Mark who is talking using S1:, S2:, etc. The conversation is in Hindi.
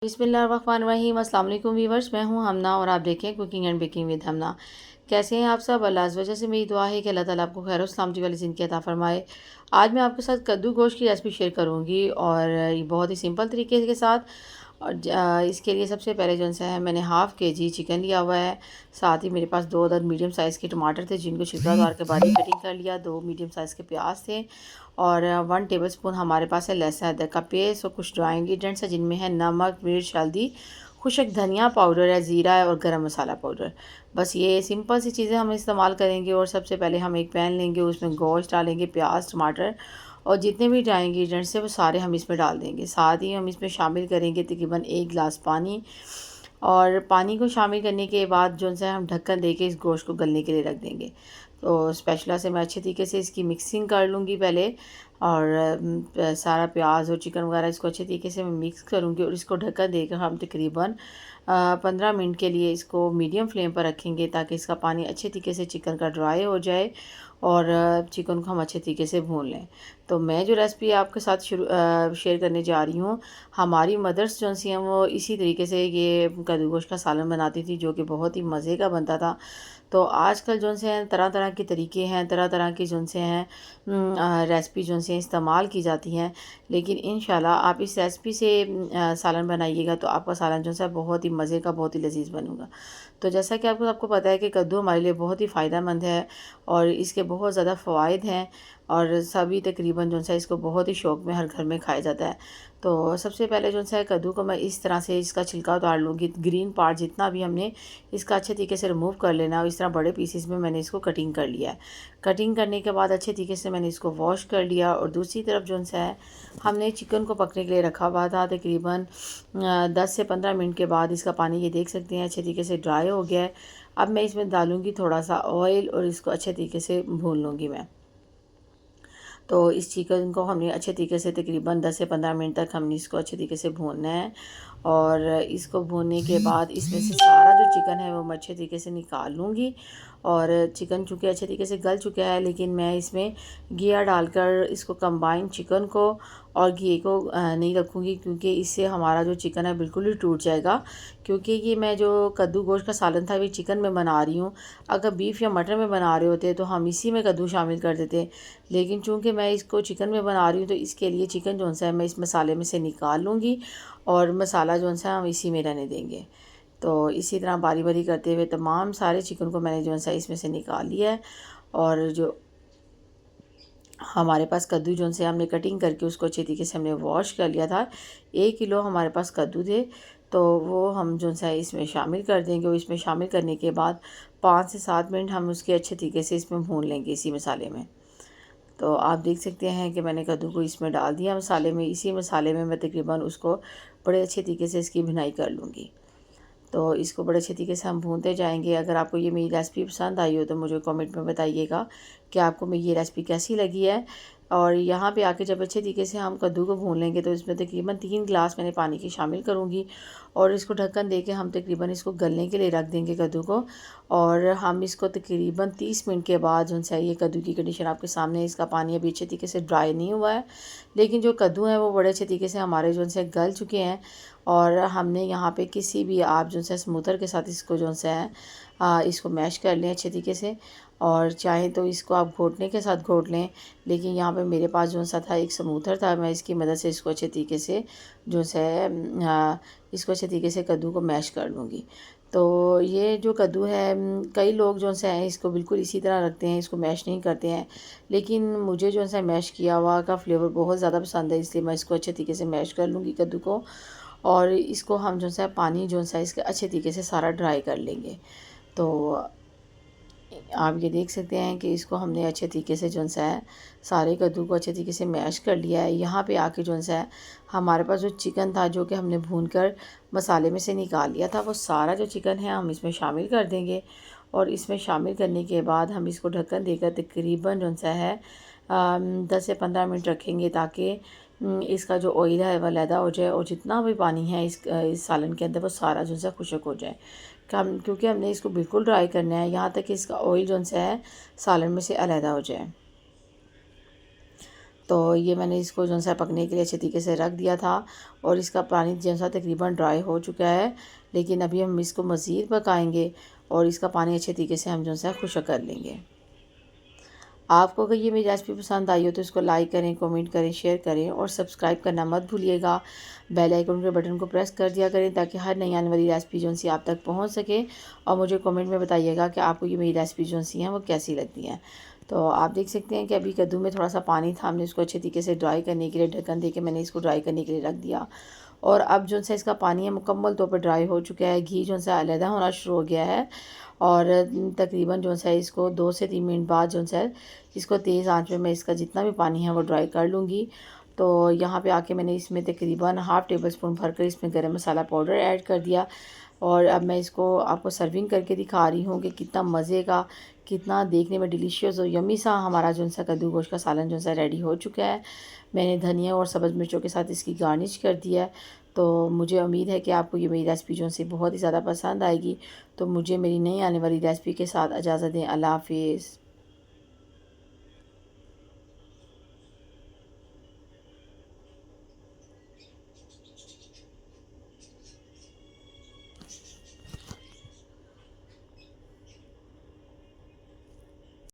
S1: बिस्मिल्लाहिर्रहमानिर्रहीम। अस्सलाम वालेकुम व्यूवर्स, मैं हूं हमना और आप देखें कुकिंग एंड बेकिंग विद हमना। कैसे हैं आप सब? अल्लाह की वजह से मेरी दुआ है कि अल्लाह ताला आपको खैर और सलामती वाली ज़िंदगी अता फ़रमाए। आज मैं आपके साथ कद्दू गोश्त की रेसिपी शेयर करूंगी और ये बहुत ही सिंपल तरीके के साथ। और इसके लिए सबसे पहले जो है मैंने हाफ़ केजी चिकन लिया हुआ है। साथ ही मेरे पास 2 अदद मीडियम साइज़ के टमाटर थे जिनको छिलका उतार के बारीक कटिंग कर लिया। 2 मीडियम साइज़ के प्याज थे और 1 टेबलस्पून हमारे पास है लहसुन अदरक का पेस्ट और कुछ ड्राई इंग्रेडिएंट्स है जिनमें है नमक, मिर्च, हल्दी, खुशक धनिया पाउडर है, ज़ीरा है और गरम मसाला पाउडर। बस ये सिंपल सी चीज़ें हम इस्तेमाल करेंगे। और सबसे पहले हम एक पैन लेंगे, उसमें गोश्त डालेंगे, प्याज, टमाटर और जितने भी ड्राई इंग्रेडिएंट्स हैं वो सारे हम इसमें डाल देंगे। साथ ही हम इसमें शामिल करेंगे तकरीबन 1 गिलास पानी। और पानी को शामिल करने के बाद जो है हम ढक्कन देके इस गोश्त को गलने के लिए रख देंगे। तो स्पैचुला से मैं अच्छे तरीके से इसकी मिक्सिंग कर लूँगी पहले। और सारा प्याज और चिकन वगैरह इसको अच्छे तरीके से मैं मिक्स करूँगी और इसको ढक्कन देकर हम तकरीबन 15 मिनट के लिए इसको मीडियम फ्लेम पर रखेंगे ताकि इसका पानी अच्छे तरीके से चिकन का ड्राई हो जाए और चिकन को हम अच्छे तरीके से भून लें। तो मैं जो रेसिपी आपके साथ शेयर करने जा रही हूँ, हमारी मदर्स जो सी हैं वो इसी तरीके से ये कद्दू गोश्त का सालन बनाती थी जो कि बहुत ही मज़े का बनता था। तो आजकल जो से हैं तरह तरह के तरीके हैं, तरह तरह की जो से हैं रेसिपी जो से इस्तेमाल की जाती हैं। लेकिन इंशाल्लाह आप इस रेसिपी से सालन बनाइएगा तो आपका सालन जो है बहुत ही मज़े का, बहुत ही लजीज बनेगा। तो जैसा कि आपको आपको पता है कि कद्दू हमारे लिए बहुत ही फ़ायदेमंद है और इसके बहुत ज़्यादा फ़वाइद हैं और सभी तकरीबन जो है इसको बहुत ही शौक़ में हर घर में खाया जाता है। तो सबसे पहले जो है कद्दू को मैं इस तरह से इसका छिलका उतार लूँगी। ग्रीन पार्ट जितना भी हमने इसका अच्छे तरीके से रिमूव कर लेना है। इस तरह बड़े पीसेस में मैंने इसको कटिंग कर लिया है। कटिंग करने के बाद अच्छे तरीके से मैंने इसको वॉश कर लिया। और दूसरी तरफ जो है हमने चिकन को पकने के लिए रखा हुआ था। तकरीबन 10 से 15 मिनट के बाद इसका पानी ये देख सकते हैं अच्छे तरीके से ड्राई हो गया है। अब मैं इसमें डालूँगी थोड़ा सा ऑयल और इसको अच्छे तरीके से भून लूँगी मैं। तो इस चिकन को हमने अच्छे तरीके से तकरीबन 10 से 15 मिनट तक हमने इसको अच्छे तरीके से भूनना है। और इसको भूनने के बाद इसमें से सारा जो चिकन है वो मैं अच्छे तरीके से निकाल लूँगी। और चिकन चूँकि अच्छे तरीके से गल चुका है लेकिन मैं इसमें घिया डालकर इसको कंबाइन चिकन को और घी को नहीं रखूँगी क्योंकि इससे हमारा जो चिकन है बिल्कुल ही टूट जाएगा। क्योंकि ये मैं जो कद्दू गोश्त का सालन था ये चिकन में बना रही हूँ। अगर बीफ या मटन में बना रहे होते तो हम इसी में कद्दू शामिल कर देते। लेकिन चूँकि मैं इसको चिकन में बना रही हूँ तो इसके लिए चिकन जो है मैं इस मसाले में से निकाल लूँगी और मसाला जो है हम इसी में रहने देंगे। तो इसी तरह बारी बारी करते हुए तमाम सारे चिकन को मैंने जो है इसमें से निकाल लिया है। और जो हमारे पास कद्दू जो से हमने कटिंग करके उसको अच्छे तरीके से हमने वॉश कर लिया था। 1 किलो हमारे पास कद्दू थे तो वो हम जो है इसमें शामिल कर देंगे। और इसमें शामिल करने के बाद 5 से 7 मिनट हम उसके अच्छे तरीके से इसमें भून लेंगे इसी मसाले में। तो आप देख सकते हैं कि मैंने कद्दू को इसमें डाल दिया मसाले में। इसी मसाले में मैं तकरीबन उसको बड़े अच्छे तरीके से इसकी भुनाई कर लूँगी। तो इसको बड़े अच्छे तरीके से हम भूनते जाएंगे। अगर आपको ये मेरी रेसिपी पसंद आई हो तो मुझे कमेंट में बताइएगा कि आपको मेरी ये रेसिपी कैसी लगी है। और यहाँ पे आके जब अच्छे तरीके से हम कद्दू को भून लेंगे तो इसमें तकरीबन 3 गिलास मैंने पानी की शामिल करूँगी। और इसको ढक्कन दे के हम तकरीबन इसको गलने के लिए रख देंगे कद्दू को। और हम इसको तकरीबन 30 मिनट के बाद जो है ये कद्दू की कंडीशन आपके सामने है। इसका पानी अभी अच्छे तरीके से ड्राई नहीं हुआ है लेकिन जो कद्दू हैं वो बड़े अच्छे तरीके से हमारे जो है गल चुके हैं। और हमने यहाँ पे किसी भी आप जो है स्मूथर के साथ इसको जो है इसको मैश कर लें अच्छे तरीके से। और चाहे तो इसको आप घोटने के साथ घोट लें लेकिन यहाँ पे मेरे पास जो सा था एक स्मूथर था, मैं इसकी मदद से इसको अच्छे तरीके से जो है इसको अच्छे तरीके से कद्दू को मैश कर लूँगी। तो ये जो कद्दू है कई लोग जो है इसको बिल्कुल इसी तरह रखते हैं, इसको मैश नहीं करते हैं। लेकिन मुझे जो है मैश किया हुआ का फ्लेवर बहुत ज़्यादा पसंद है इसलिए मैं इसको अच्छे तरीके से मैश कर लूँगी कद्दू को। और इसको हम जो है पानी जो है इसके अच्छे तरीके से सारा ड्राई कर लेंगे। तो आप ये देख सकते हैं कि इसको हमने अच्छे तरीके से जो है सारे कद्दू को अच्छे तरीके से मैश कर लिया है। यहाँ पे आके जो है हमारे पास जो चिकन था जो कि हमने भूनकर मसाले में से निकाल लिया था वो सारा जो चिकन है हम इसमें शामिल कर देंगे। और इसमें शामिल करने के बाद हम इसको ढक्कन देकर तकरीबन जो है 10 से 15 मिनट रखेंगे ताकि इसका जो ऑयल है वह अलहदा हो जाए और जितना भी पानी है इस सालन के अंदर वो सारा जो है खुश्क हो जाए। क्योंकि हमने इसको बिल्कुल ड्राई करना है यहाँ तक कि इसका ऑयल जो है सालन में से अलहदा हो जाए। तो ये मैंने इसको जो सा पकने के लिए अच्छे तरीके से रख दिया था और इसका पानी जो सा तकरीबन ड्राई हो चुका है। लेकिन अभी हम इसको मज़ीद पकाएंगे और इसका पानी अच्छे तरीके से हम जो सा खुश्क कर लेंगे। आपको अगर ये मेरी रेसिपी पसंद आई हो तो इसको लाइक करें, कमेंट करें, शेयर करें और सब्सक्राइब करना मत भूलिएगा। बेल आइकन के बटन को प्रेस कर दिया करें ताकि हर नई आने वाली रेसिपी जो सी आप तक पहुंच सके। और मुझे कमेंट में बताइएगा कि आपको ये मेरी रेसिपी जो सी हैं वो कैसी लगती हैं। तो आप देख सकते हैं कि अभी कद्दू में थोड़ा सा पानी था, हमने इसको अच्छे तरीके से ड्राई करने के लिए ढक्कन दे के मैंने इसको ड्राई करने के लिए रख दिया। और अब जो सा इसका पानी है मुकम्मल तौर पर ड्राई हो चुका है, घी जो सा अलहदा होना शुरू हो गया है। और तकरीबन जो सा इसको 2 से 3 मिनट बाद जो सा इसको तेज़ आंच में मैं इसका जितना भी पानी है वो ड्राई कर लूँगी। तो यहाँ पे आके मैंने इसमें तकरीबन हाफ़ टेबल स्पून भरकर इसमें गरम मसाला पाउडर ऐड कर दिया। और अब मैं इसको आपको सर्विंग करके दिखा रही हूँ कि कितना मज़े का, कितना देखने में डिलीशियस और यम्मी सा हमारा जो सा कद्दू गोश्त का सालन जो सा रेडी हो चुका है। मैंने धनिया और सब्ज़ मिर्चों के साथ इसकी गार्निश कर दिया है। तो मुझे उम्मीद है कि आपको ये मेरी रेसिपी जो सी बहुत ही ज़्यादा पसंद आएगी। तो मुझे मेरी नई आने वाली रेसिपी के साथ इजाज़त दें। अल्लाह हाफ़िज़।